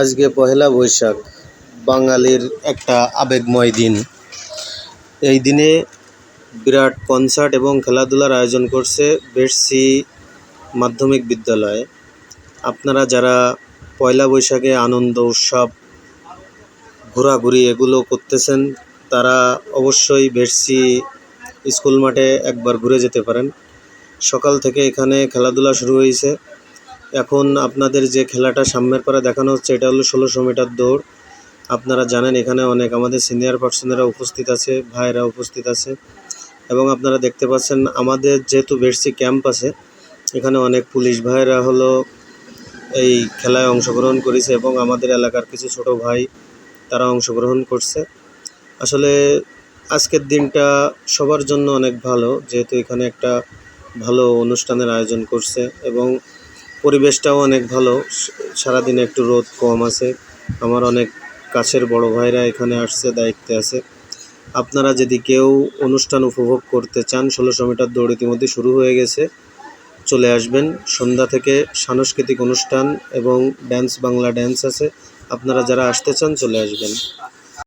আজকে পহেলা বৈশাখ, বাঙালির একটা আবেগময় দিন। এই দিনে বিরাট কনসার্ট এবং খেলাধুলার আয়োজন করছে বেড়সি মাধ্যমিক বিদ্যালয়ে। আপনারা যারা পয়লা বৈশাখে আনন্দ উৎসব ঘোরাঘুরি এগুলো করতেছেন, তারা অবশ্যই বেড়সি স্কুল মাঠে একবার ঘুরে যেতে পারেন। সকাল থেকে এখানে খেলাধুলা শুরু হয়েছে। এখন আপনাদের যে খেলাটা সামনের পারে দেখানো হচ্ছে, এটা হলো 1600 মিটার দৌড়। আপনারা জানেন এখানে অনেক আমাদের সিনিয়র পার্সনেরা উপস্থিত আছে, ভাইরা উপস্থিত আছে। এবং আপনারা দেখতে পাচ্ছেন আমাদের যেহেতু বেড়সি ক্যাম্প আছে, এখানে অনেক পুলিশ ভাইরা হলো এই খেলায় অংশগ্রহণ করেছে এবং আমাদের এলাকার কিছু ছোট ভাই তারা অংশগ্রহণ করছে। আসলে আজকের দিনটা সবার জন্য অনেক ভালো, যেহেতু এখানে একটা ভালো অনুষ্ঠানের আয়োজন করছে এবং পরিবেশটাও অনেক ভালো। সারাদিনে একটু রোদ কম আছে। আমার অনেক কাছের বড় ভাইরা এখানে আসছে, দায়িত্বে আছে। আপনারা যদি কেউ অনুষ্ঠান উপভোগ করতে চান, 1600 মিটার দৌড় ইতিমধ্যে শুরু হয়ে গেছে, চলে আসবেন। সন্ধ্যা থেকে সাংস্কৃতিক অনুষ্ঠান এবং বাংলা ড্যান্স আছে। আপনারা যারা আসতে চান চলে আসবেন।